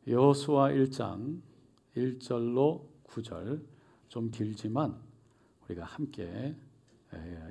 여호수아 1장 1절로 9절, 좀 길지만 우리가 함께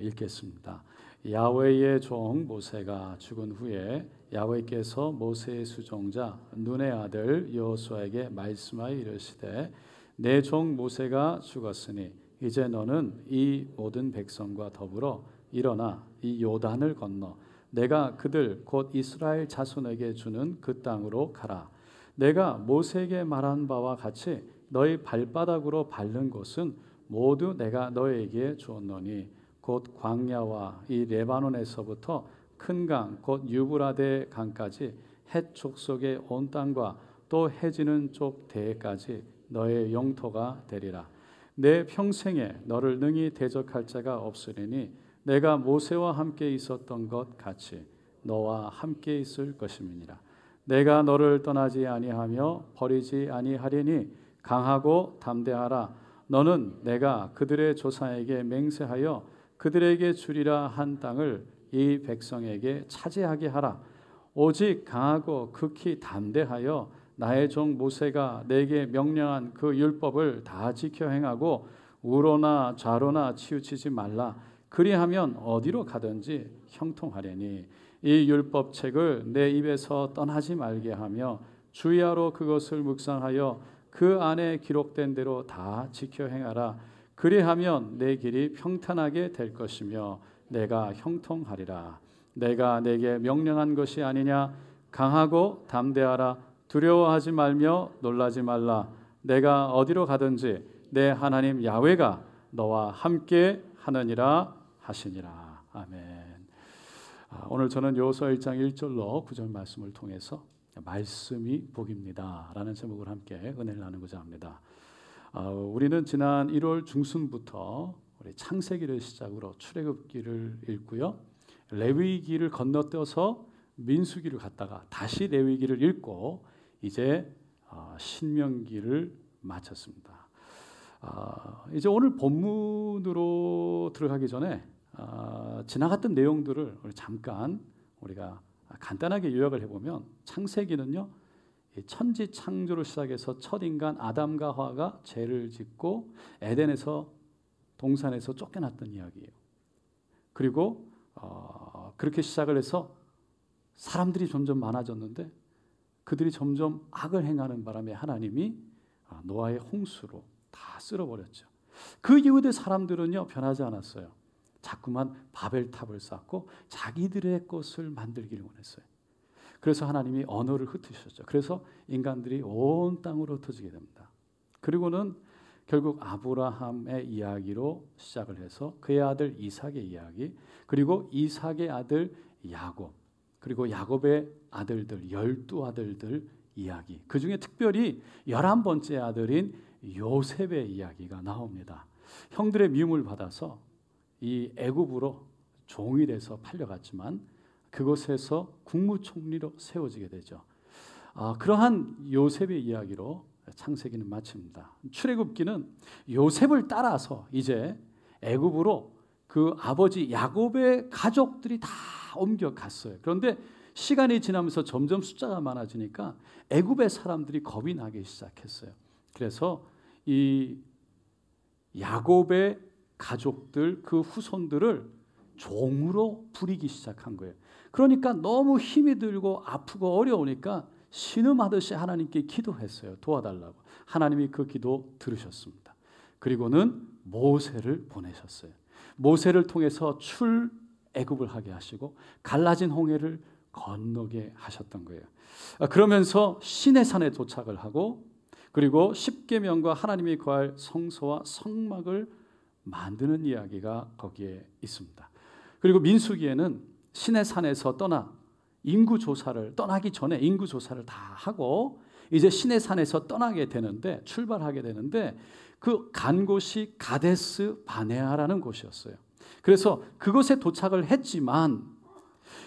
읽겠습니다. 야훼의 종 모세가 죽은 후에 야훼께서 모세의 수종자 눈의 아들 여호수아에게 말씀하여 이르시되 내 종 모세가 죽었으니 이제 너는 이 모든 백성과 더불어 일어나 이 요단을 건너 내가 그들 곧 이스라엘 자손에게 주는 그 땅으로 가라. 내가 모세에게 말한 바와 같이 너희 발바닥으로 밟는 곳은 모두 내가 너희에게 주었노니 곧 광야와 이 레바논에서부터 큰 강 곧 유브라데 강까지 헷 족속의 온 땅과 또 해지는 쪽 대까지 너의 영토가 되리라. 내 평생에 너를 능히 대적할 자가 없으리니 내가 모세와 함께 있었던 것 같이 너와 함께 있을 것임이니라. 내가 너를 떠나지 아니하며 버리지 아니하리니 강하고 담대하라. 너는 내가 그들의 조상에게 맹세하여 그들에게 주리라 한 땅을 이 백성에게 차지하게 하라. 오직 강하고 극히 담대하여 나의 종 모세가 내게 명령한 그 율법을 다 지켜 행하고 우로나 좌로나 치우치지 말라. 그리하면 어디로 가든지 형통하려니 이 율법책을 내 입에서 떠나지 말게 하며 주야로 그것을 묵상하여 그 안에 기록된 대로 다 지켜 행하라. 그리하면 내 길이 평탄하게 될 것이며 내가 형통하리라. 내가 내게 명령한 것이 아니냐. 강하고 담대하라. 두려워하지 말며 놀라지 말라. 내가 어디로 가든지 내 하나님 야훼가 너와 함께 하느니라 하시니라. 아멘. 오늘 저는 여호수아 1장 1절로 9절 말씀을 통해서 말씀이 복입니다 라는 제목을 함께 은혜를 나누고자 합니다. 우리는 지난 1월 중순부터 우리 창세기를 시작으로 출애굽기를 읽고요, 레위기를 건너뛰어서 민수기를 갔다가 다시 레위기를 읽고 이제 신명기를 마쳤습니다. 이제 오늘 본문으로 들어가기 전에 지나갔던 내용들을 잠깐 우리가 간단하게 요약을 해보면, 창세기는요, 천지 창조를 시작해서 첫 인간 아담과 하와가 죄를 짓고 에덴에서 동산에서 쫓겨났던 이야기예요. 그리고 그렇게 시작을 해서 사람들이 점점 많아졌는데 그들이 점점 악을 행하는 바람에 하나님이 노아의 홍수로 다 쓸어버렸죠. 그 이후에 사람들은요 변하지 않았어요. 자꾸만 바벨탑을 쌓고 자기들의 것을 만들기를 원했어요. 그래서 하나님이 언어를 흩으셨죠. 그래서 인간들이 온 땅으로 흩어지게 됩니다. 그리고는 결국 아브라함의 이야기로 시작을 해서 그의 아들 이삭의 이야기, 그리고 이삭의 아들 야곱, 그리고 야곱의 아들들 12아들들 이야기, 그 중에 특별히 11번째 아들인 요셉의 이야기가 나옵니다. 형들의 미움을 받아서 이 애굽으로 종이 돼서 팔려갔지만 그곳에서 국무총리로 세워지게 되죠. 그러한 요셉의 이야기로 창세기는 마칩니다. 출애굽기는 요셉을 따라서 이제 애굽으로 그 아버지 야곱의 가족들이 다 옮겨갔어요. 그런데 시간이 지나면서 점점 숫자가 많아지니까 애굽의 사람들이 겁이 나기 시작했어요. 그래서 이 야곱의 가족들, 그 후손들을 종으로 부리기 시작한 거예요. 그러니까 너무 힘이 들고 아프고 어려우니까 신음하듯이 하나님께 기도했어요. 도와달라고. 하나님이 그 기도 들으셨습니다. 그리고는 모세를 보내셨어요. 모세를 통해서 출애굽을 하게 하시고 갈라진 홍해를 건너게 하셨던 거예요. 그러면서 시내산에 도착을 하고, 그리고 십계명과 하나님이 거할 성소와 성막을 만드는 이야기가 거기에 있습니다. 그리고 민수기에는 시내산에서 떠나기 전에 인구조사를 다 하고 이제 시내산에서 떠나게 되는데, 출발하게 되는데, 그 간 곳이 가데스 바네아라는 곳이었어요. 그래서 그곳에 도착을 했지만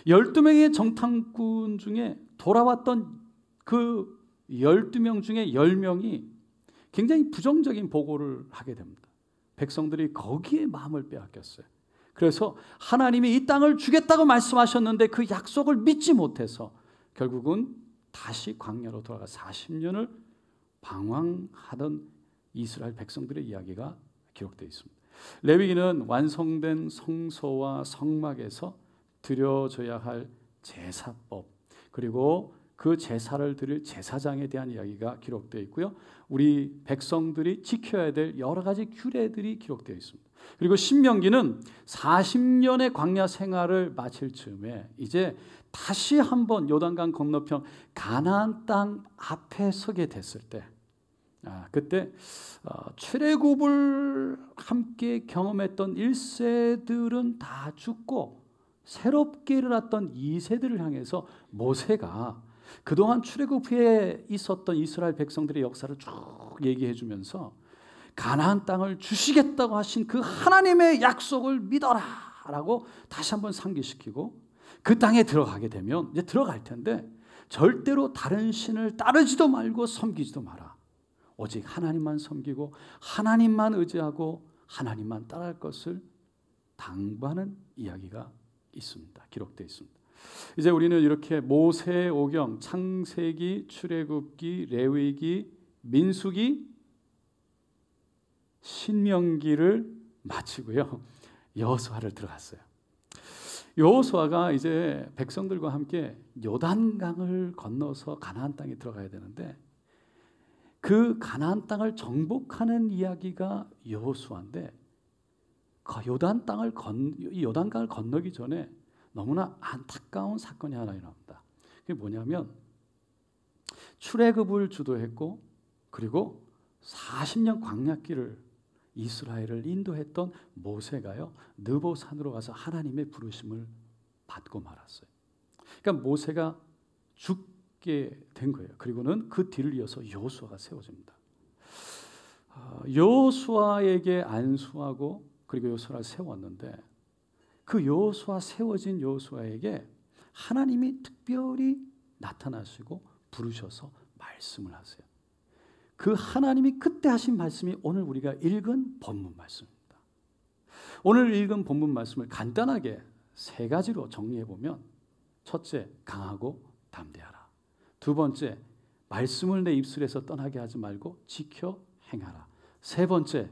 12명의 정탐꾼 중에 돌아왔던 그 12명 중에 10명이 굉장히 부정적인 보고를 하게 됩니다. 백성들이 거기에 마음을 빼앗겼어요. 그래서 하나님이 이 땅을 주겠다고 말씀하셨는데 그 약속을 믿지 못해서 결국은 다시 광야로 돌아가 40년을 방황하던 이스라엘 백성들의 이야기가 기록되어 있습니다. 레위기는 완성된 성소와 성막에서 드려져야 할 제사법, 그리고 그 제사를 드릴 제사장에 대한 이야기가 기록되어 있고요. 우리 백성들이 지켜야 될 여러 가지 규례들이 기록되어 있습니다. 그리고 신명기는 40년의 광야 생활을 마칠 즈음에 이제 다시 한번 요단강 건너편 가나안 땅 앞에 서게 됐을 때, 그때 출애굽을 함께 경험했던 1세들은 다 죽고 새롭게 일어났던 2세들을 향해서 모세가 그동안 출애굽 후에 있었던 이스라엘 백성들의 역사를 쭉 얘기해 주면서 가나안 땅을 주시겠다고 하신 그 하나님의 약속을 믿어라 라고 다시 한번 상기시키고, 그 땅에 들어가게 되면 이제 들어갈 텐데 절대로 다른 신을 따르지도 말고 섬기지도 마라. 오직 하나님만 섬기고 하나님만 의지하고 하나님만 따라할 것을 당부하는 이야기가 있습니다. 기록되어 있습니다. 이제 우리는 이렇게 모세오경, 창세기, 출애굽기, 레위기, 민수기, 신명기를 마치고요, 여호수아를 들어갔어요. 여호수아가 이제 백성들과 함께 요단강을 건너서 가나안 땅에 들어가야 되는데, 그 가나안 땅을 정복하는 이야기가 여호수아인데, 요단강을 건너기 전에 너무나 안타까운 사건이 하나 일어납니다. 그게 뭐냐면, 출애굽을 주도했고 그리고 40년 광야길을 이스라엘을 인도했던 모세가요, 느보산으로 가서 하나님의 부르심을 받고 말았어요. 그러니까 모세가 죽게 된 거예요. 그리고는 그 뒤를 이어서 여호수아가 세워집니다. 여호수아에게 안수하고 그리고 여호수아를 세웠는데, 그 여호수아 세워진 여호수아에게 하나님이 특별히 나타나시고 부르셔서 말씀을 하세요. 그 하나님이 그때 하신 말씀이 오늘 우리가 읽은 본문 말씀입니다. 오늘 읽은 본문 말씀을 간단하게 세 가지로 정리해 보면, 첫째, 강하고 담대하라. 두 번째, 말씀을 내 입술에서 떠나게 하지 말고 지켜 행하라. 세 번째,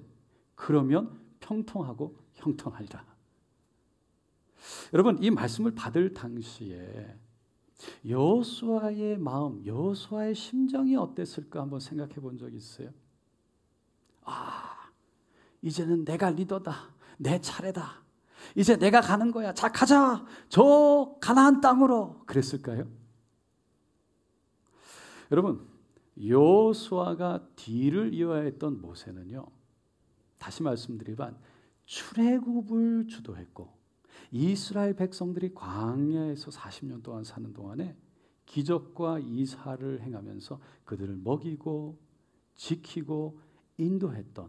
그러면 평통하고 형통하리라. 여러분, 이 말씀을 받을 당시에 여호수아의 마음, 여호수아의 심정이 어땠을까 한번 생각해 본 적 있어요? 이제는 내가 리더다. 내 차례다. 이제 내가 가는 거야. 자, 가자. 저 가나안 땅으로. 그랬을까요? 여러분, 여호수아가 뒤를 이어야 했던 모세는요, 다시 말씀드리면 출애굽을 주도했고, 이스라엘 백성들이 광야에서 40년 동안 사는 동안에 기적과 이사를 행하면서 그들을 먹이고 지키고 인도했던,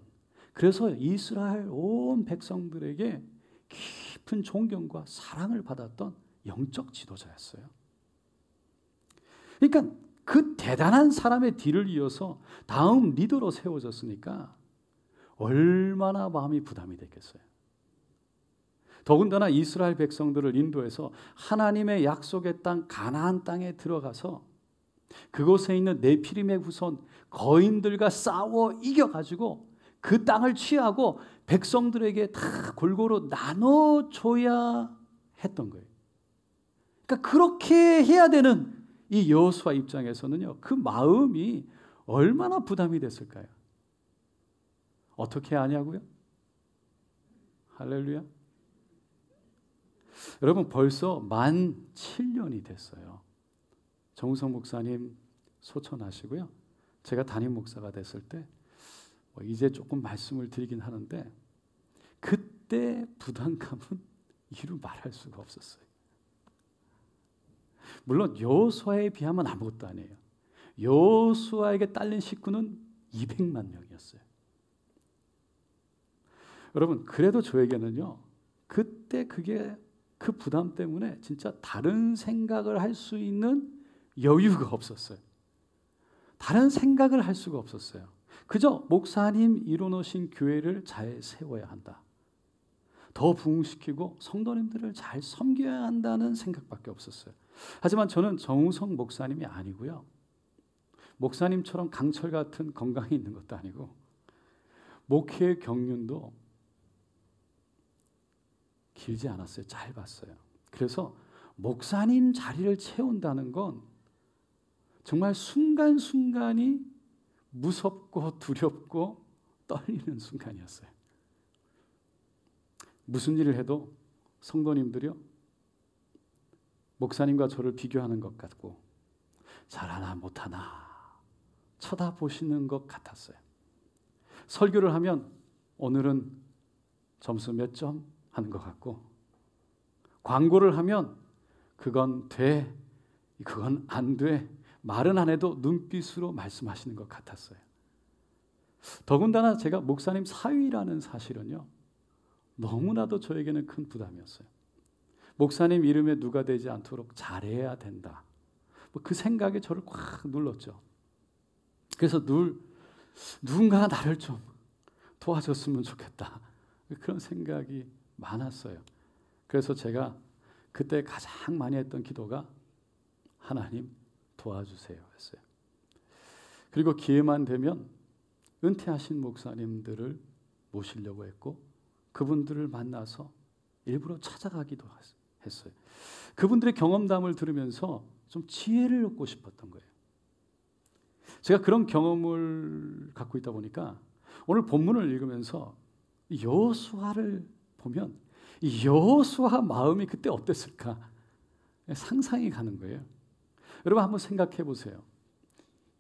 그래서 이스라엘 온 백성들에게 깊은 존경과 사랑을 받았던 영적 지도자였어요. 그러니까 그 대단한 사람의 뒤를 이어서 다음 리더로 세워졌으니까 얼마나 마음이 부담이 됐겠어요. 더군다나 이스라엘 백성들을 인도해서 하나님의 약속의 땅 가나안 땅에 들어가서 그곳에 있는 네피림의 후손 거인들과 싸워 이겨가지고 그 땅을 취하고 백성들에게 다 골고루 나눠줘야 했던 거예요. 그러니까 그렇게 해야 되는 이 여호수아 입장에서는요, 그 마음이 얼마나 부담이 됐을까요? 어떻게 하냐고요? 할렐루야. 여러분, 벌써 만 7년이 됐어요. 정우성 목사님 소천하시고요, 제가 담임 목사가 됐을 때 이제 조금 말씀을 드리긴 하는데, 그때 부담감은 이루 말할 수가 없었어요. 물론 여호수아에 비하면 아무것도 아니에요. 여호수아에게 딸린 식구는 200만 명이었어요. 여러분, 그래도 저에게는요, 그때 그게 그 부담 때문에 진짜 다른 생각을 할 수 있는 여유가 없었어요. 다른 생각을 할 수가 없었어요. 그저 목사님 이뤄놓으신 교회를 잘 세워야 한다. 더 부흥시키고 성도님들을 잘 섬겨야 한다는 생각밖에 없었어요. 하지만 저는 정우성 목사님이 아니고요. 목사님처럼 강철 같은 건강이 있는 것도 아니고 목회의 경륜도 길지 않았어요. 짧았어요. 그래서 목사님 자리를 채운다는 건 정말 순간순간이 무섭고 두렵고 떨리는 순간이었어요. 무슨 일을 해도 성도님들이요, 목사님과 저를 비교하는 것 같고 잘하나 못하나 쳐다보시는 것 같았어요. 설교를 하면 오늘은 점수 몇 점 하는 것 같고, 광고를 하면 그건 돼, 그건 안 돼, 말은 안 해도 눈빛으로 말씀하시는 것 같았어요. 더군다나 제가 목사님 사위라는 사실은요, 너무나도 저에게는 큰 부담이었어요. 목사님 이름에 누가 되지 않도록 잘해야 된다. 그 생각이 저를 꽉 눌렀죠. 그래서 누군가 나를 좀 도와줬으면 좋겠다. 그런 생각이 많았어요. 그래서 제가 그때 가장 많이 했던 기도가 하나님 도와주세요 했어요. 그리고 기회만 되면 은퇴하신 목사님들을 모시려고 했고 그분들을 만나서 일부러 찾아가기도 했어요. 그분들의 경험담을 들으면서 좀 지혜를 얻고 싶었던 거예요. 제가 그런 경험을 갖고 있다 보니까 오늘 본문을 읽으면서 여호수아를 보면 이 여호수아 마음이 그때 어땠을까 상상이 가는 거예요. 여러분 한번 생각해 보세요.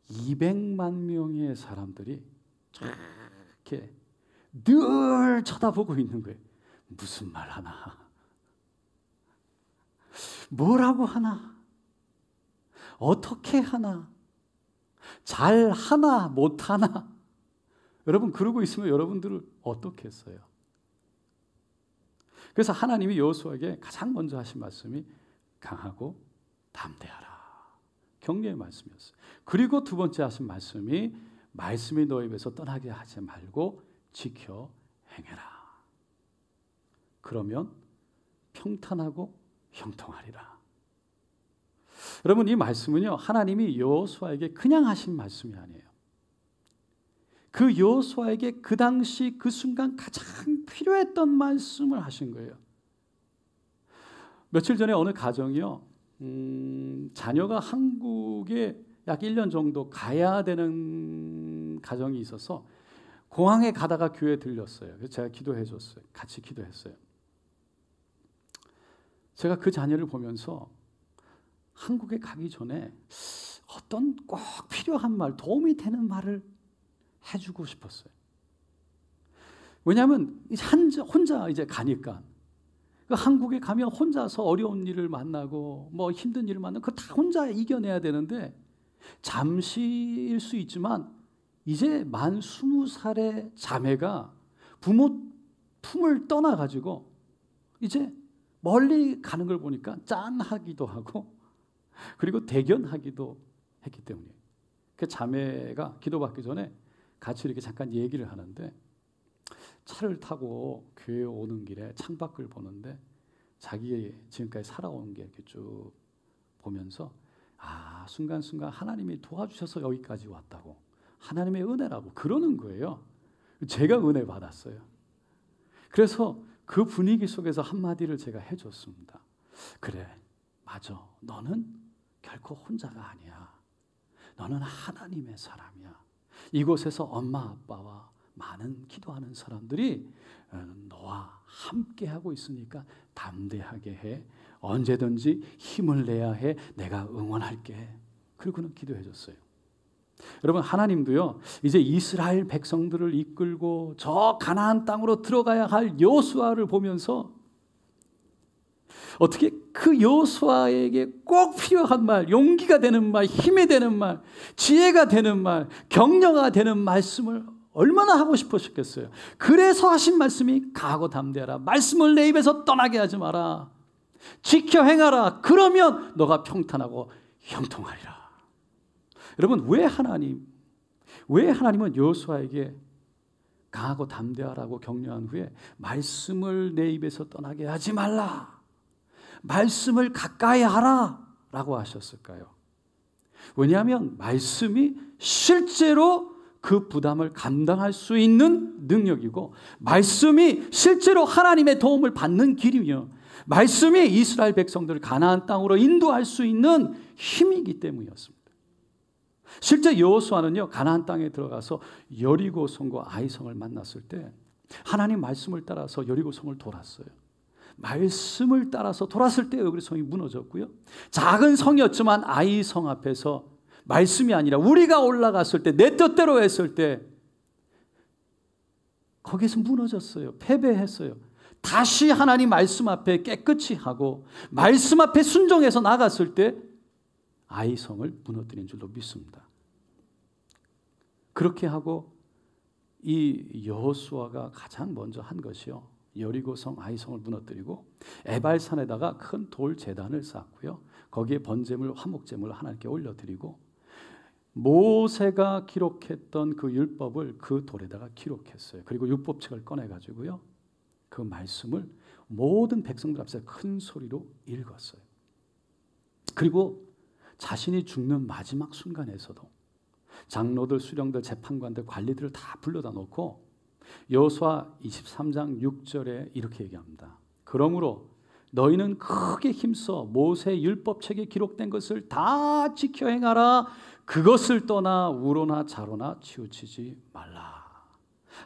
200만 명의 사람들이 이렇게 늘 쳐다보고 있는 거예요. 무슨 말 하나? 뭐라고 하나? 어떻게 하나? 잘 하나? 못 하나? 여러분 그러고 있으면 여러분들은 어떻게 했어요? 그래서 하나님이 여호수아에게 가장 먼저 하신 말씀이 강하고 담대하라. 격려의 말씀이었어요. 그리고 두 번째 하신 말씀이 말씀이 너희 입에서 떠나게 하지 말고 지켜 행해라. 그러면 평탄하고 형통하리라. 여러분 이 말씀은요, 하나님이 여호수아에게 그냥 하신 말씀이 아니에요. 그 여호수아에게 그 당시 그 순간 가장 필요했던 말씀을 하신 거예요. 며칠 전에 어느 가정이요, 자녀가 한국에 약 1년 정도 가야 되는 가정이 있어서 공항에 가다가 교회에 들렸어요. 그래서 제가 기도해 줬어요. 같이 기도했어요. 제가 그 자녀를 보면서 한국에 가기 전에 어떤 꼭 필요한 말, 도움이 되는 말을 해주고 싶었어요. 왜냐하면 혼자 이제 가니까 한국에 가면 혼자서 어려운 일을 만나고 뭐 힘든 일을 만나고 그거 다 혼자 이겨내야 되는데 잠시일 수 있지만 이제 만 20살의 자매가 부모 품을 떠나가지고 이제 멀리 가는 걸 보니까 짠하기도 하고 그리고 대견하기도 했기 때문이에요. 그 자매가 기도받기 전에 같이 이렇게 잠깐 얘기를 하는데 차를 타고 교회 오는 길에 창밖을 보는데 자기 지금까지 살아온 게 이렇게 쭉 보면서 순간순간 하나님이 도와주셔서 여기까지 왔다고, 하나님의 은혜라고 그러는 거예요. 제가 은혜 받았어요. 그래서 그 분위기 속에서 한마디를 제가 해줬습니다. 그래, 맞아. 너는 결코 혼자가 아니야. 너는 하나님의 사람이야. 이곳에서 엄마 아빠와 많은 기도하는 사람들이 너와 함께하고 있으니까 담대하게 해. 언제든지 힘을 내야 해. 내가 응원할게. 그리고는 기도해 줬어요. 여러분 하나님도요, 이제 이스라엘 백성들을 이끌고 저 가나안 땅으로 들어가야 할 여호수아를 보면서 어떻게 그 여호수아에게 꼭 필요한 말, 용기가 되는 말, 힘이 되는 말, 지혜가 되는 말, 격려가 되는 말씀을 얼마나 하고 싶으셨겠어요. 그래서 하신 말씀이 강하고 담대하라. 말씀을 내 입에서 떠나게 하지 마라. 지켜 행하라. 그러면 너가 평탄하고 형통하리라. 여러분 왜 하나님은 여호수아에게 강하고 담대하라고 격려한 후에 말씀을 내 입에서 떠나게 하지 말라, 말씀을 가까이 하라 라고 하셨을까요? 왜냐하면 말씀이 실제로 그 부담을 감당할 수 있는 능력이고, 말씀이 실제로 하나님의 도움을 받는 길이며, 말씀이 이스라엘 백성들을 가나안 땅으로 인도할 수 있는 힘이기 때문이었습니다. 실제 여호수아는요, 가나안 땅에 들어가서 여리고성과 아이성을 만났을 때 하나님 말씀을 따라서 여리고성을 돌았어요. 말씀을 따라서 돌았을 때 여리고성이 무너졌고요, 작은 성이었지만 아이성 앞에서 말씀이 아니라 우리가 올라갔을 때, 내 뜻대로 했을 때 거기서 무너졌어요. 패배했어요. 다시 하나님 말씀 앞에 깨끗이 하고 말씀 앞에 순종해서 나갔을 때 아이성을 무너뜨린 줄로 믿습니다. 그렇게 하고 이 여호수아가 가장 먼저 한 것이요, 여리고성 아이성을 무너뜨리고 에발산에다가 큰 돌 제단을 쌓고요, 거기에 번제물 화목제물을 하나님께 올려드리고, 모세가 기록했던 그 율법을 그 돌에다가 기록했어요. 그리고 율법책을 꺼내가지고요, 그 말씀을 모든 백성들 앞에서 큰 소리로 읽었어요. 그리고 자신이 죽는 마지막 순간에서도 장로들, 수령들, 재판관들, 관리들을 다 불러다 놓고 여호수아 23장 6절에 이렇게 얘기합니다. 그러므로 너희는 크게 힘써 모세의 율법책에 기록된 것을 다 지켜 행하라. 그것을 떠나 우로나 좌로나 치우치지 말라.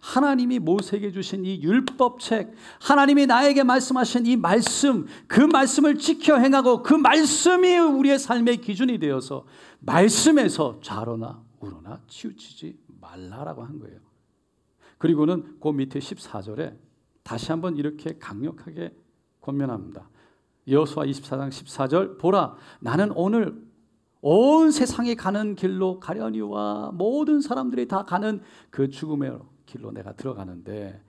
하나님이 모세에게 주신 이 율법책, 하나님이 나에게 말씀하신 이 말씀, 그 말씀을 지켜 행하고 그 말씀이 우리의 삶의 기준이 되어서 말씀에서 좌로나 우로나 치우치지 말라라고 한 거예요. 그리고는 그 밑에 14절에 다시 한번 이렇게 강력하게 권면합니다. 여호수아 24장 14절, 보라 나는 오늘 온 세상이 가는 길로 가려니와 모든 사람들이 다 가는 그 죽음의 길로 내가 들어가는데,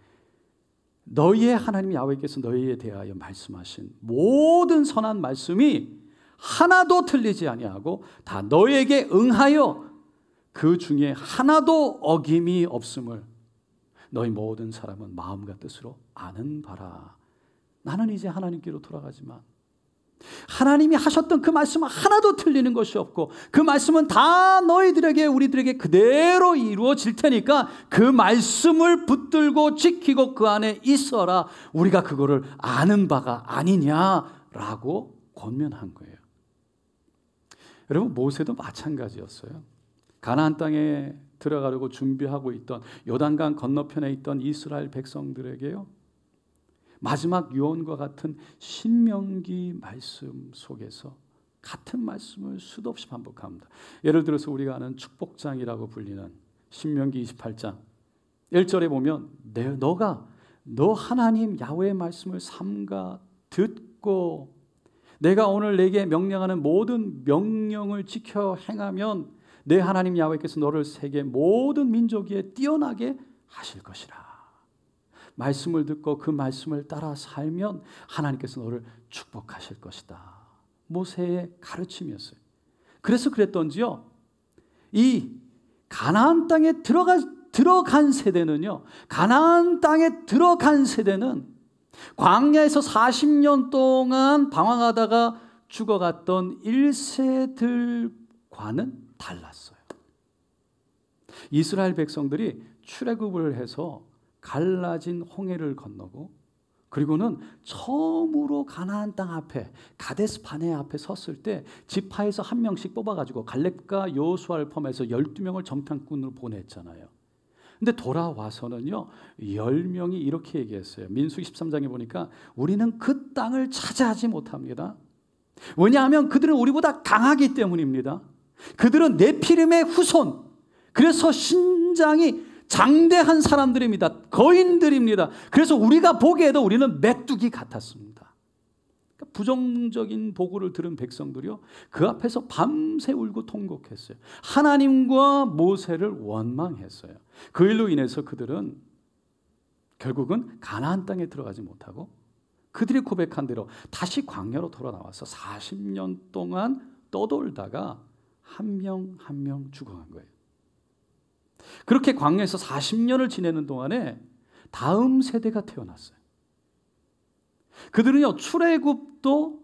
너희의 하나님 야훼께서 너희에 대하여 말씀하신 모든 선한 말씀이 하나도 틀리지 아니하고 다 너희에게 응하여 그 중에 하나도 어김이 없음을 너희 모든 사람은 마음과 뜻으로 아는 바라. 나는 이제 하나님께로 돌아가지만 하나님이 하셨던 그 말씀은 하나도 틀리는 것이 없고 그 말씀은 다 너희들에게, 우리들에게 그대로 이루어질 테니까 그 말씀을 붙들고 지키고 그 안에 있어라. 우리가 그거를 아는 바가 아니냐라고 권면한 거예요. 여러분, 모세도 마찬가지였어요. 가나안 땅에 들어가려고 준비하고 있던 요단강 건너편에 있던 이스라엘 백성들에게요, 마지막 유언과 같은 신명기 말씀 속에서 같은 말씀을 수도 없이 반복합니다. 예를 들어서 우리가 아는 축복장이라고 불리는 신명기 28장 1절에 보면 너 하나님 야훼의 말씀을 삼가 듣고 내가 오늘 내게 명령하는 모든 명령을 지켜 행하면 내 하나님 야훼께서 너를 세계 모든 민족 위에 뛰어나게 하실 것이라. 말씀을 듣고 그 말씀을 따라 살면 하나님께서 너를 축복하실 것이다. 모세의 가르침이었어요. 그래서 그랬던지요, 이 가나안 땅에 들어간 세대는요, 가나안 땅에 들어간 세대는 광야에서 40년 동안 방황하다가 죽어갔던 1세들과는 달랐어요. 이스라엘 백성들이 출애굽을 해서 갈라진 홍해를 건너고, 그리고는 처음으로 가나안 땅 앞에 가데스 바네 앞에 섰을 때 지파에서 한 명씩 뽑아가지고 갈렙과 여호수아를 포함해서 12명을 정탐꾼으로 보냈잖아요. 근데 돌아와서는요 10명이 이렇게 얘기했어요. 민수기 13장에 보니까 우리는 그 땅을 차지하지 못합니다. 왜냐하면 그들은 우리보다 강하기 때문입니다. 그들은 네피림의 후손, 그래서 신장이 장대한 사람들입니다. 거인들입니다. 그래서 우리가 보기에도 우리는 메뚜기 같았습니다. 그러니까 부정적인 보고를 들은 백성들이요, 그 앞에서 밤새 울고 통곡했어요. 하나님과 모세를 원망했어요. 그 일로 인해서 그들은 결국은 가나안 땅에 들어가지 못하고 그들이 고백한 대로 다시 광야로 돌아 나와서 40년 동안 떠돌다가 한 명 한 명 죽어간 거예요. 그렇게 광야에서 40년을 지내는 동안에 다음 세대가 태어났어요. 그들은요, 출애굽도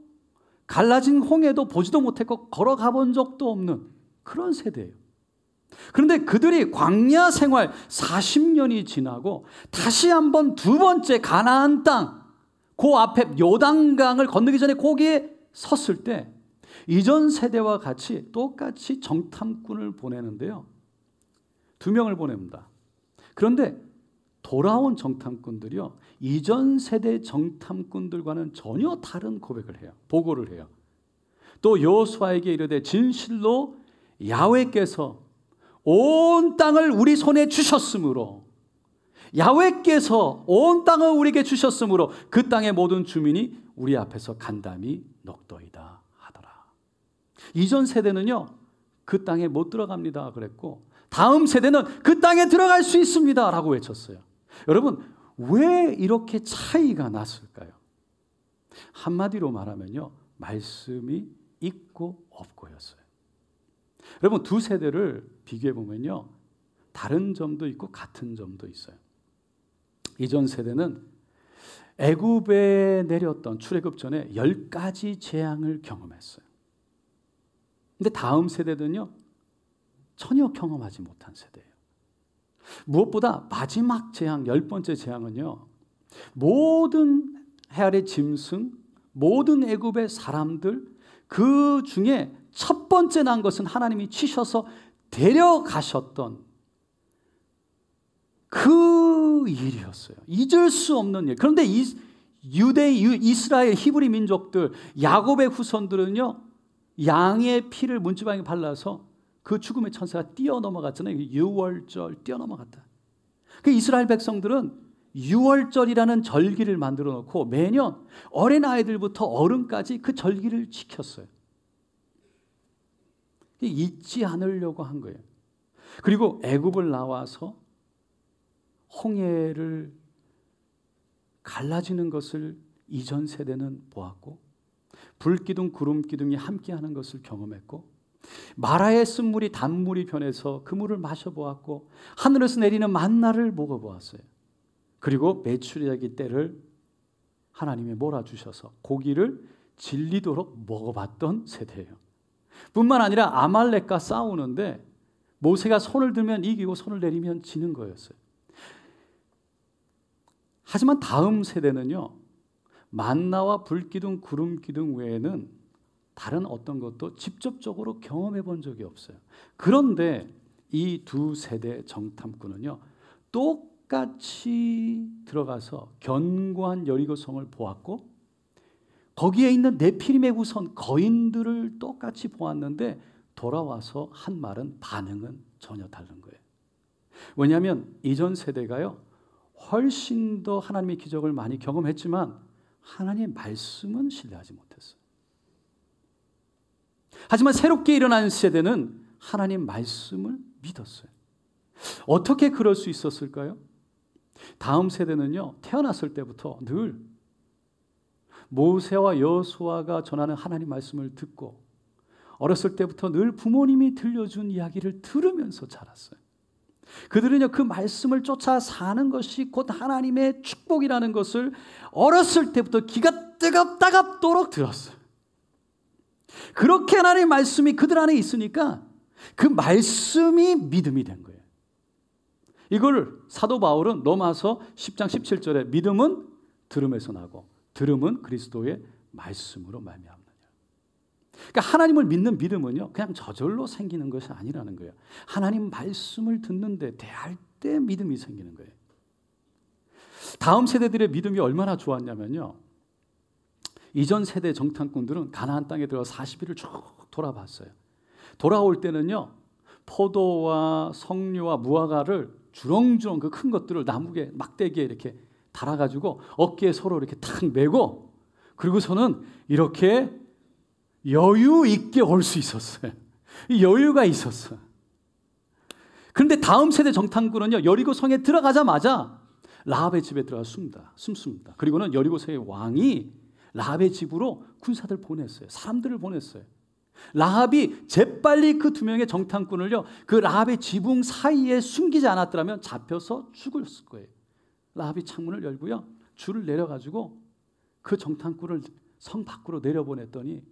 갈라진 홍해도 보지도 못했고 걸어가 본 적도 없는 그런 세대예요. 그런데 그들이 광야 생활 40년이 지나고 다시 한번 두 번째 가나안 땅, 그 앞에 요단강을 건너기 전에 거기에 섰을 때 이전 세대와 같이 똑같이 정탐꾼을 보내는데요. 2명을 보냅니다. 그런데 돌아온 정탐꾼들이요, 이전 세대 정탐꾼들과는 전혀 다른 고백을 해요. 보고를 해요. 또 여호수아에게 이르되 진실로 야훼께서 온 땅을 우리 손에 주셨으므로, 야훼께서 온 땅을 우리에게 주셨으므로 그 땅의 모든 주민이 우리 앞에서 간담이 녹더이다 하더라. 이전 세대는요, 그 땅에 못 들어갑니다 그랬고, 다음 세대는 그 땅에 들어갈 수 있습니다 라고 외쳤어요. 여러분, 왜 이렇게 차이가 났을까요? 한마디로 말하면요, 말씀이 있고 없고였어요. 여러분, 두 세대를 비교해 보면요, 다른 점도 있고 같은 점도 있어요. 이전 세대는 애굽에 내렸던 출애굽 전에 10가지 재앙을 경험했어요. 근데 다음 세대는요, 전혀 경험하지 못한 세대예요. 무엇보다 마지막 재앙, 10번째 재앙은요, 모든 해아래 짐승, 모든 애굽의 사람들, 그 중에 첫 번째 난 것은 하나님이 치셔서 데려가셨던 그 일이었어요. 잊을 수 없는 일. 그런데 이스라엘, 히브리 민족들, 야곱의 후손들은요, 양의 피를 문지방에 발라서 그 죽음의 천사가 뛰어넘어갔잖아요. 유월절 뛰어넘어갔다. 그 이스라엘 백성들은 유월절이라는 절기를 만들어 놓고 매년 어린아이들부터 어른까지 그 절기를 지켰어요. 잊지 않으려고 한 거예요. 그리고 애굽을 나와서 홍해를 갈라지는 것을 이전 세대는 보았고, 불기둥 구름기둥이 함께하는 것을 경험했고, 마라의 쓴물이 단물이 변해서 그 물을 마셔보았고, 하늘에서 내리는 만나를 먹어보았어요. 그리고 메추리야기 떼를 하나님이 몰아주셔서 고기를 질리도록 먹어봤던 세대예요. 뿐만 아니라 아말렉과 싸우는데 모세가 손을 들면 이기고 손을 내리면 지는 거였어요. 하지만 다음 세대는요, 만나와 불기둥 구름기둥 외에는 다른 어떤 것도 직접적으로 경험해 본 적이 없어요. 그런데 이 두 세대 정탐꾼은요, 똑같이 들어가서 견고한 여리고성을 보았고, 거기에 있는 네피림의 후손 거인들을 똑같이 보았는데 돌아와서 한 말은, 반응은 전혀 다른 거예요. 왜냐하면 이전 세대가요, 훨씬 더 하나님의 기적을 많이 경험했지만 하나님의 말씀은 신뢰하지 못했어요. 하지만 새롭게 일어난 세대는 하나님 말씀을 믿었어요. 어떻게 그럴 수 있었을까요? 다음 세대는요, 태어났을 때부터 늘 모세와 여호수아가 전하는 하나님 말씀을 듣고, 어렸을 때부터 늘 부모님이 들려준 이야기를 들으면서 자랐어요. 그들은요, 그 말씀을 쫓아 사는 것이 곧 하나님의 축복이라는 것을 어렸을 때부터 귀가 따갑도록 들었어요. 그렇게 하나님의 말씀이 그들 안에 있으니까 그 말씀이 믿음이 된 거예요. 이걸 사도 바울은 로마서 10장 17절에 믿음은 들음에서 나고 들음은 그리스도의 말씀으로 말미암느니라. 그러니까 하나님을 믿는 믿음은요, 그냥 저절로 생기는 것이 아니라는 거예요. 하나님 말씀을 듣는데, 대할 때 믿음이 생기는 거예요. 다음 세대들의 믿음이 얼마나 좋았냐면요, 이전 세대 정탐꾼들은 가나안 땅에 들어가 40일을 쭉 돌아봤어요. 돌아올 때는요, 포도와 석류와 무화과를 주렁주렁 그 큰 것들을 나무에 막대기에 이렇게 달아가지고 어깨에 서로 이렇게 탁 메고, 그리고서는 이렇게 여유 있게 올 수 있었어요. 여유가 있었어요. 그런데 다음 세대 정탐꾼은요, 여리고 성에 들어가자마자 라합의 집에 들어가 숨습니다. 그리고는 여리고 성의 왕이 라합의 집으로 군사들 보냈어요. 사람들을 보냈어요. 라합이 재빨리 그 두 명의 정탐꾼을요, 그 라합의 지붕 사이에 숨기지 않았더라면 잡혀서 죽었을 거예요. 라합이 창문을 열고요, 줄을 내려가지고 그 정탐꾼을 성 밖으로 내려보냈더니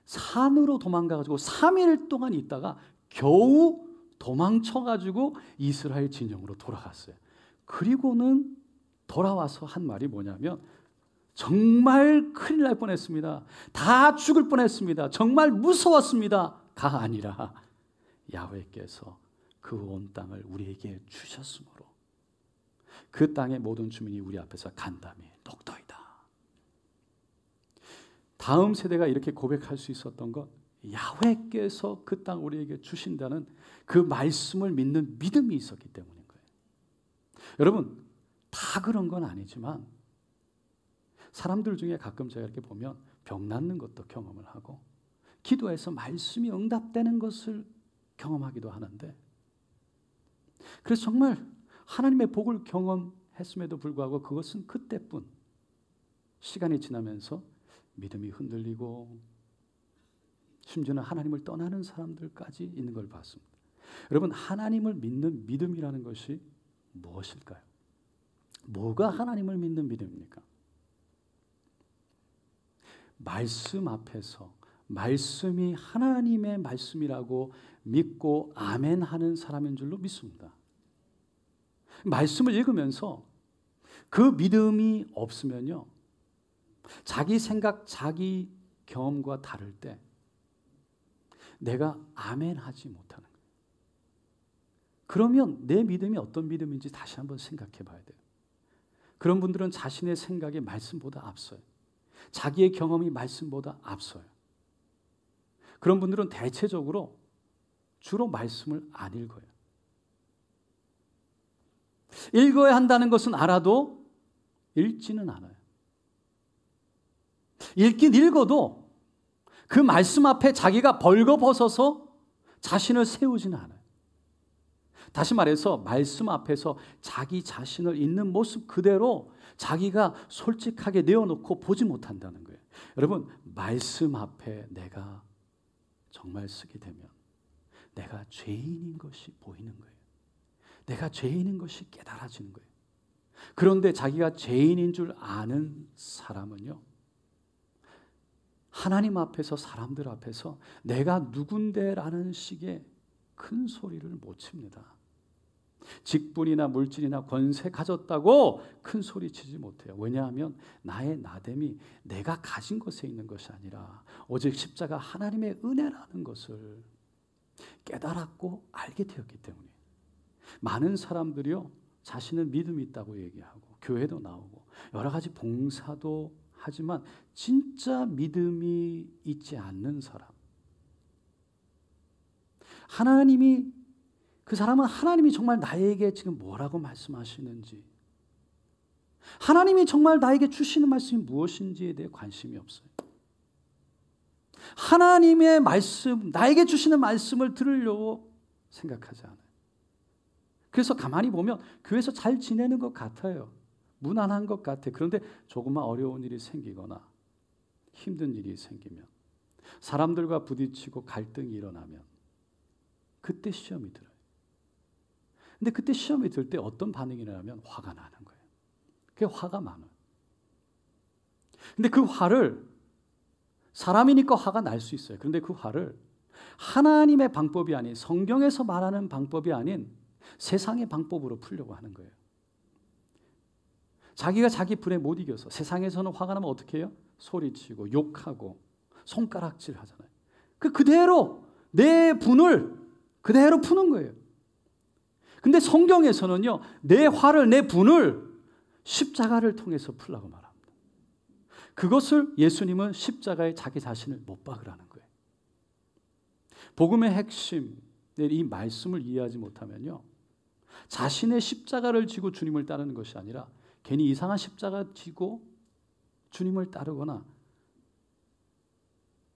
산으로 도망가가지고 3일 동안 있다가 겨우 도망쳐가지고 이스라엘 진영으로 돌아갔어요. 그리고는 돌아와서 한 말이 뭐냐면, 정말 큰일 날 뻔했습니다. 다 죽을 뻔했습니다. 정말 무서웠습니다. 가 아니라 야훼께서 그 온 땅을 우리에게 주셨으므로 그 땅의 모든 주민이 우리 앞에서 간담이 녹더이다. 다음 세대가 이렇게 고백할 수 있었던 것, 야훼께서 그 땅 우리에게 주신다는 그 말씀을 믿는 믿음이 있었기 때문인 거예요. 여러분, 다 그런 건 아니지만 사람들 중에 가끔 제가 이렇게 보면 병 낫는 것도 경험을 하고 기도해서 말씀이 응답되는 것을 경험하기도 하는데, 그래서 정말 하나님의 복을 경험했음에도 불구하고 그것은 그때뿐. 시간이 지나면서 믿음이 흔들리고 심지어는 하나님을 떠나는 사람들까지 있는 걸 봤습니다. 여러분, 하나님을 믿는 믿음이라는 것이 무엇일까요? 뭐가 하나님을 믿는 믿음입니까? 말씀 앞에서 말씀이 하나님의 말씀이라고 믿고 아멘 하는 사람인 줄로 믿습니다. 말씀을 읽으면서 그 믿음이 없으면요, 자기 생각, 자기 경험과 다를 때 내가 아멘 하지 못하는 거예요. 그러면 내 믿음이 어떤 믿음인지 다시 한번 생각해 봐야 돼요. 그런 분들은 자신의 생각이 말씀보다 앞서요. 자기의 경험이 말씀보다 앞서요. 그런 분들은 대체적으로 주로 말씀을 안 읽어요. 읽어야 한다는 것은 알아도 읽지는 않아요. 읽긴 읽어도 그 말씀 앞에 자기가 벌거벗어서 자신을 세우지는 않아요. 다시 말해서 말씀 앞에서 자기 자신을 있는 모습 그대로 자기가 솔직하게 내어놓고 보지 못한다는 거예요. 여러분, 말씀 앞에 내가 정말 쓰게 되면 내가 죄인인 것이 보이는 거예요. 내가 죄인인 것이 깨달아지는 거예요. 그런데 자기가 죄인인 줄 아는 사람은요, 하나님 앞에서, 사람들 앞에서 내가 누군데라는 식의 큰 소리를 못 칩니다. 직분이나 물질이나 권세 가졌다고 큰 소리 치지 못해요. 왜냐하면 나의 나됨이 내가 가진 것에 있는 것이 아니라 오직 십자가 하나님의 은혜라는 것을 깨달았고 알게 되었기 때문에, 많은 사람들이요, 자신은 믿음이 있다고 얘기하고 교회도 나오고 여러 가지 봉사도 하지만 진짜 믿음이 있지 않는 사람, 그 사람은 하나님이 정말 나에게 지금 뭐라고 말씀하시는지, 하나님이 정말 나에게 주시는 말씀이 무엇인지에 대해 관심이 없어요. 하나님의 말씀, 나에게 주시는 말씀을 들으려고 생각하지 않아요. 그래서 가만히 보면 교회에서 잘 지내는 것 같아요. 무난한 것 같아요. 그런데 조금만 어려운 일이 생기거나 힘든 일이 생기면, 사람들과 부딪히고 갈등이 일어나면 그때 시험이 들어요. 근데 그때 시험이 들 때 어떤 반응이 나면 화가 나는 거예요. 그게 화가 많아요. 근데 그 화를, 사람이니까 화가 날 수 있어요. 그런데 그 화를 하나님의 방법이 아닌, 성경에서 말하는 방법이 아닌 세상의 방법으로 풀려고 하는 거예요. 자기가 자기 불에 못 이겨서, 세상에서는 화가 나면 어떻게 해요? 소리치고 욕하고 손가락질 하잖아요. 그대로 내 분을 그대로 푸는 거예요. 근데 성경에서는요, 내 화를, 내 분을 십자가를 통해서 풀라고 말합니다. 그것을 예수님은 십자가에 자기 자신을 못 박으라는 거예요. 복음의 핵심, 이 말씀을 이해하지 못하면요, 자신의 십자가를 지고 주님을 따르는 것이 아니라 괜히 이상한 십자가 지고 주님을 따르거나,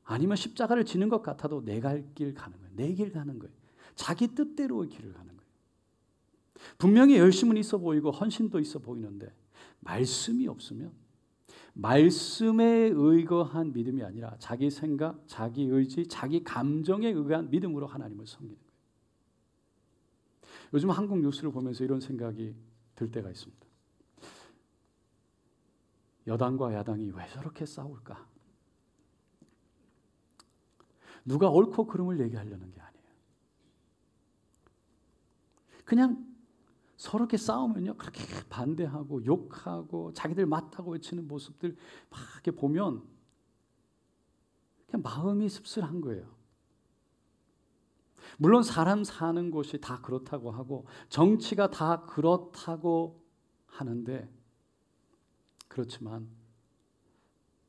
아니면 십자가를 지는 것 같아도 내 갈 길 가는 거예요. 내 길 가는 거예요. 자기 뜻대로의 길을 가는 거예요. 분명히 열심은 있어 보이고 헌신도 있어 보이는데 말씀이 없으면, 말씀에 의거한 믿음이 아니라 자기 생각, 자기 의지, 자기 감정에 의한 믿음으로 하나님을 섬기는 거예요. 요즘 한국 뉴스를 보면서 이런 생각이 들 때가 있습니다. 여당과 야당이 왜 저렇게 싸울까? 누가 옳고 그름을 얘기하려는 게 아니에요. 그냥 서로 이렇게 싸우면요, 그렇게 반대하고 욕하고 자기들 맞다고 외치는 모습들 막 이렇게 보면 그냥 마음이 씁쓸한 거예요. 물론 사람 사는 곳이 다 그렇다고 하고 정치가 다 그렇다고 하는데, 그렇지만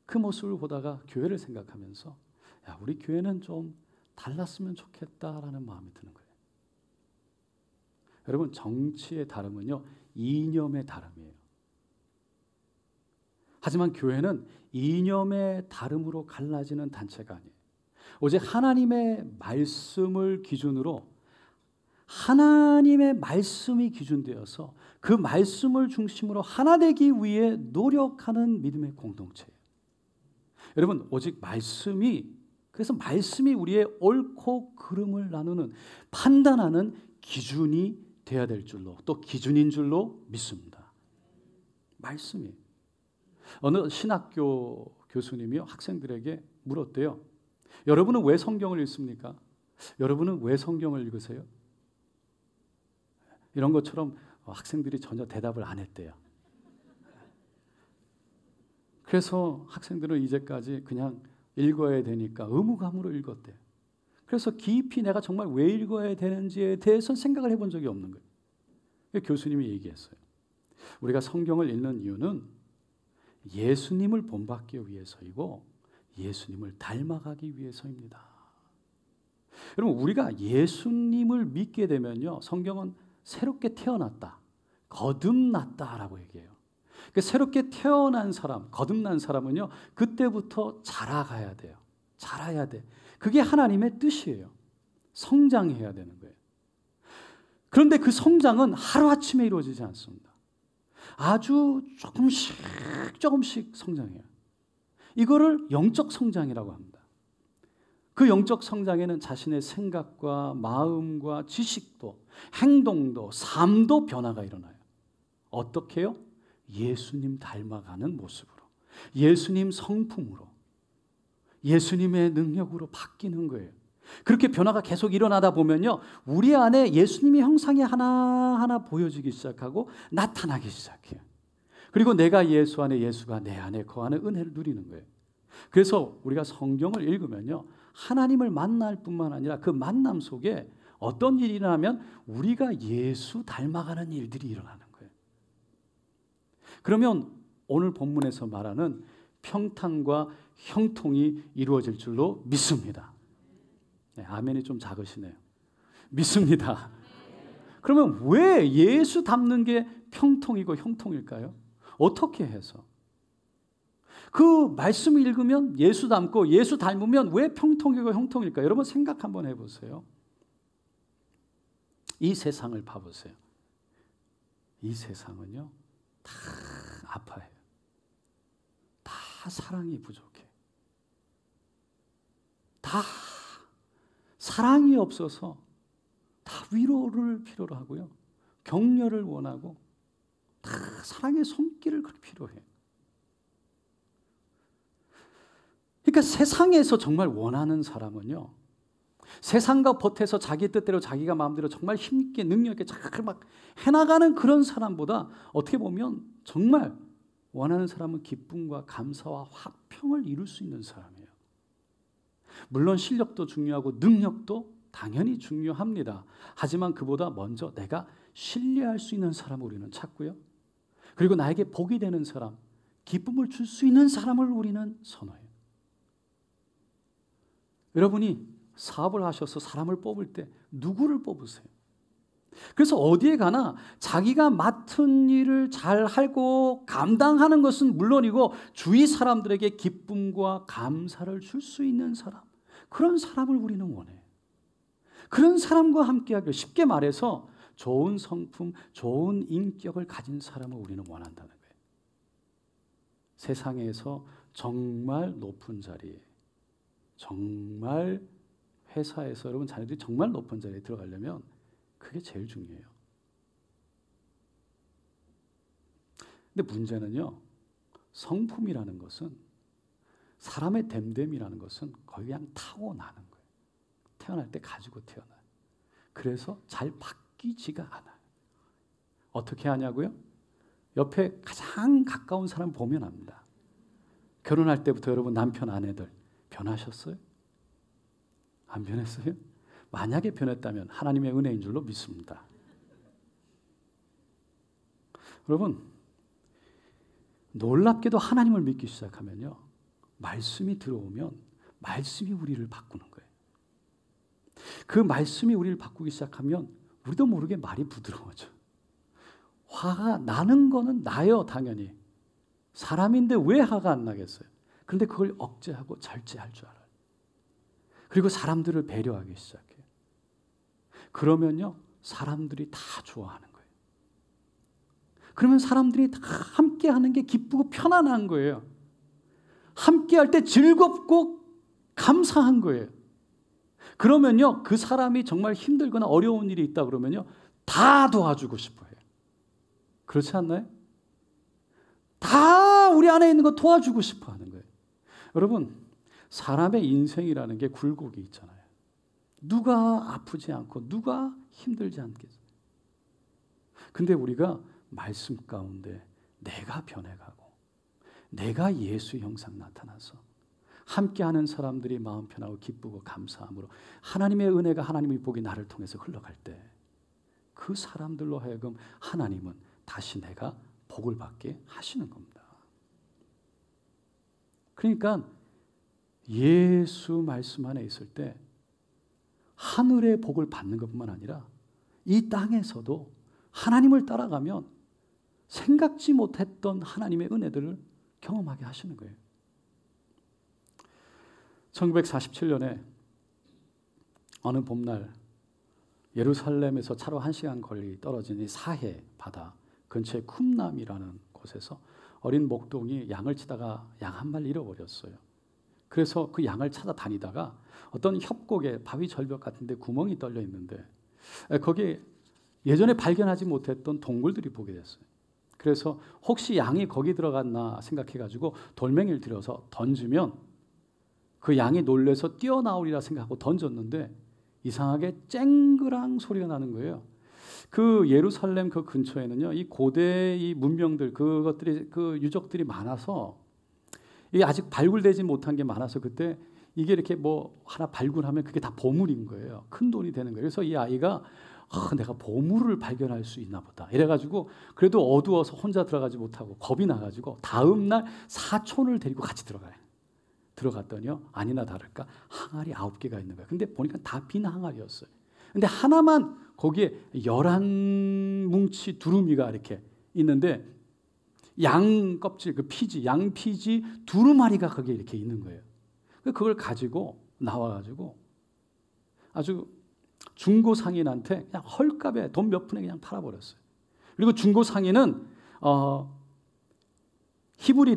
그 모습을 보다가 교회를 생각하면서 야, 우리 교회는 좀 달랐으면 좋겠다라는 마음이 드는 거예요. 여러분, 정치의 다름은요, 이념의 다름이에요. 하지만 교회는 이념의 다름으로 갈라지는 단체가 아니에요. 오직 하나님의 말씀을 기준으로, 하나님의 말씀이 기준되어서 그 말씀을 중심으로 하나 되기 위해 노력하는 믿음의 공동체예요. 여러분, 오직 말씀이, 그래서 말씀이 우리의 옳고 그름을 나누는, 판단하는 기준이 돼야 될 줄로, 또 기준인 줄로 믿습니다. 말씀이. 어느 신학교 교수님이요, 학생들에게 물었대요. 여러분은 왜 성경을 읽습니까? 여러분은 왜 성경을 읽으세요? 이런 것처럼 학생들이 전혀 대답을 안 했대요. 그래서 학생들은 이제까지 그냥 읽어야 되니까 의무감으로 읽었대요. 그래서 깊이 내가 정말 왜 읽어야 되는지에 대해서 생각을 해본 적이 없는 거예요. 교수님이 얘기했어요. 우리가 성경을 읽는 이유는 예수님을 본받기 위해서이고 예수님을 닮아가기 위해서입니다. 여러분, 우리가 예수님을 믿게 되면요, 성경은 새롭게 태어났다, 거듭났다라고 얘기해요. 그러니까 새롭게 태어난 사람, 거듭난 사람은요, 그때부터 자라가야 돼요. 자라야 돼. 그게 하나님의 뜻이에요. 성장해야 되는 거예요. 그런데 그 성장은 하루아침에 이루어지지 않습니다. 아주 조금씩 성장해요. 이거를 영적 성장이라고 합니다. 그 영적 성장에는 자신의 생각과 마음과 지식도, 행동도, 삶도 변화가 일어나요. 어떻게요? 예수님 닮아가는 모습으로, 예수님 성품으로, 예수님의 능력으로 바뀌는 거예요. 그렇게 변화가 계속 일어나다 보면요, 우리 안에 예수님의 형상이 하나하나 보여지기 시작하고 나타나기 시작해요. 그리고 내가 예수 안에, 예수가 내 안에 거하는 은혜를 누리는 거예요. 그래서 우리가 성경을 읽으면요, 하나님을 만날 뿐만 아니라 그 만남 속에 어떤 일이 일어나면 우리가 예수 닮아가는 일들이 일어나는 거예요. 그러면 오늘 본문에서 말하는 평탄과 형통이 이루어질 줄로 믿습니다. 네, 아멘이 좀 작으시네요. 믿습니다. 그러면 왜 예수 닮는 게 평통이고 형통일까요? 어떻게 해서? 그 말씀을 읽으면 예수 닮고 예수 닮으면 왜 평통이고 형통일까요? 여러분 생각 한번 해보세요. 이 세상을 봐보세요. 이 세상은요, 다 아파해요. 다 사랑이 부족해. 다 사랑이 없어서 다 위로를 필요로 하고요, 격려를 원하고, 다 사랑의 손길을 필요해. 그러니까 세상에서 정말 원하는 사람은요, 세상과 보태서 자기 뜻대로 자기가 마음대로 정말 힘있게 능력있게 잘 막 해나가는 그런 사람보다 어떻게 보면 정말 원하는 사람은 기쁨과 감사와 화평을 이룰 수 있는 사람이에요. 물론 실력도 중요하고 능력도 당연히 중요합니다. 하지만 그보다 먼저 내가 신뢰할 수 있는 사람을 우리는 찾고요, 그리고 나에게 복이 되는 사람, 기쁨을 줄 수 있는 사람을 우리는 선호해요. 여러분이 사업을 하셔서 사람을 뽑을 때 누구를 뽑으세요? 그래서 어디에 가나 자기가 맡은 일을 잘 하고 감당하는 것은 물론이고 주위 사람들에게 기쁨과 감사를 줄 수 있는 사람, 그런 사람을 우리는 원해요. 그런 사람과 함께하기를, 쉽게 말해서 좋은 성품, 좋은 인격을 가진 사람을 우리는 원한다는 거예요. 세상에서 정말 높은 자리, 정말 회사에서 여러분 자녀들이 정말 높은 자리에 들어가려면 그게 제일 중요해요. 근데 문제는요, 성품이라는 것은, 사람의 됨됨이라는 것은 거의 그냥 타고나는 거예요. 태어날 때 가지고 태어나요. 그래서 잘 바뀌지가 않아요. 어떻게 하냐고요? 옆에 가장 가까운 사람 보면 압니다. 결혼할 때부터 여러분 남편 아내들 변하셨어요? 안 변했어요? 만약에 변했다면 하나님의 은혜인 줄로 믿습니다. 여러분, 놀랍게도 하나님을 믿기 시작하면요, 말씀이 들어오면 말씀이 우리를 바꾸는 거예요. 그 말씀이 우리를 바꾸기 시작하면 우리도 모르게 말이 부드러워져. 화가 나는 거는 나요, 당연히. 사람인데 왜 화가 안 나겠어요? 그런데 그걸 억제하고 절제할 줄 알아요. 그리고 사람들을 배려하기 시작해요. 그러면요, 사람들이 다 좋아하는 거예요. 그러면 사람들이 다 함께 하는 게 기쁘고 편안한 거예요. 함께 할 때 즐겁고 감사한 거예요. 그러면요, 그 사람이 정말 힘들거나 어려운 일이 있다 그러면요, 다 도와주고 싶어 해요. 그렇지 않나요? 다 우리 안에 있는 거 도와주고 싶어 하는 거예요. 여러분, 사람의 인생이라는 게 굴곡이 있잖아요. 누가 아프지 않고 누가 힘들지 않겠어요. 근데 우리가 말씀 가운데 내가 변해가고 내가 예수의 형상 나타나서 함께하는 사람들이 마음 편하고 기쁘고 감사함으로 하나님의 은혜가, 하나님의 복이 나를 통해서 흘러갈 때 그 사람들로 하여금 하나님은 다시 내가 복을 받게 하시는 겁니다. 그러니까 예수 말씀 안에 있을 때 하늘의 복을 받는 것뿐만 아니라 이 땅에서도 하나님을 따라가면 생각지 못했던 하나님의 은혜들을 경험하게 하시는 거예요. 1947년에 어느 봄날 예루살렘에서 차로 1시간 거리 떨어진 이 사해 바다 근처에 쿰남이라는 곳에서 어린 목동이 양을 치다가 양 한 마리 잃어버렸어요. 그래서 그 양을 찾아다니다가 어떤 협곡에 바위 절벽 같은 데 구멍이 뚫려 있는데 거기에 예전에 발견하지 못했던 동굴들이 보게 됐어요. 그래서 혹시 양이 거기 들어갔나 생각해가지고 돌멩이를 들여서 던지면 그 양이 놀래서 뛰어나오리라 생각하고 던졌는데 이상하게 쨍그랑 소리가 나는 거예요. 그 예루살렘 그 근처에는요, 이 고대 이 문명들 그것들이 그 유적들이 많아서 이게 아직 발굴되지 못한 게 많아서 그때 이게 이렇게 뭐 하나 발굴하면 그게 다 보물인 거예요. 큰 돈이 되는 거예요. 그래서 이 아이가 내가 보물을 발견할 수 있나 보다 이래가지고 그래도 어두워서 혼자 들어가지 못하고 겁이 나가지고 다음 날 사촌을 데리고 같이 들어갔더니요, 아니나 다를까 항아리 9개가 있는 거예요. 근데 보니까 다 빈 항아리였어요. 근데 하나만 거기에 11뭉치 두루미가 이렇게 있는데 양 껍질, 그 피지, 양 피지 두루마리가 거기에 이렇게 있는 거예요. 그걸 가지고 나와가지고 아주 중고 상인한테 그냥 헐값에 돈 몇 푼에 그냥 팔아버렸어요. 그리고 중고 상인은 히브리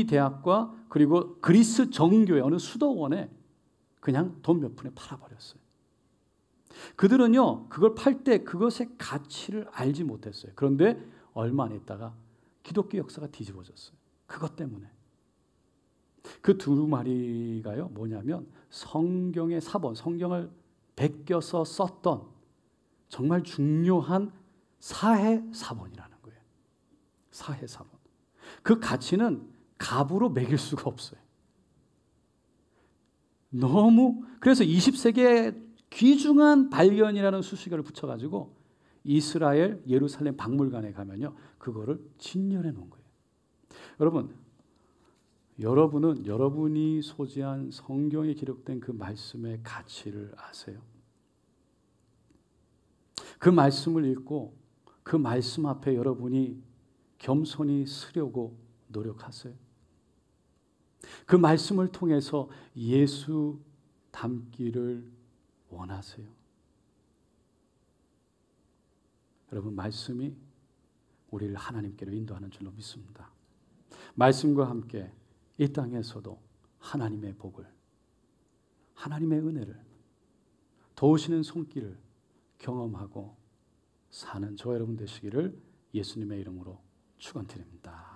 대학과 그리고 그리스 정교회 어느 수도원에 그냥 돈 몇 푼에 팔아버렸어요. 그들은요, 그걸 팔 때 그것의 가치를 알지 못했어요. 그런데 얼마 안 있다가 기독교 역사가 뒤집어졌어요. 그것 때문에. 그 두 마리가요, 뭐냐면 성경의 사본, 성경을 베껴서 썼던 정말 중요한 사해사본이라는 거예요. 사해사본. 그 가치는 값으로 매길 수가 없어요. 그래서 20세기에 귀중한 발견이라는 수식어를 붙여가지고 이스라엘 예루살렘 박물관에 가면요, 그거를 진열해 놓은 거예요. 여러분은 여러분이 소지한 성경에 기록된 그 말씀의 가치를 아세요? 그 말씀을 읽고 그 말씀 앞에 여러분이 겸손히 서려고 노력하세요. 그 말씀을 통해서 예수 닮기를 원하세요. 여러분, 말씀이 우리를 하나님께로 인도하는 줄로 믿습니다. 말씀과 함께 이 땅에서도 하나님의 복을, 하나님의 은혜를, 도우시는 손길을 경험하고 사는 저 여러분 되시기를 예수님의 이름으로 축원드립니다.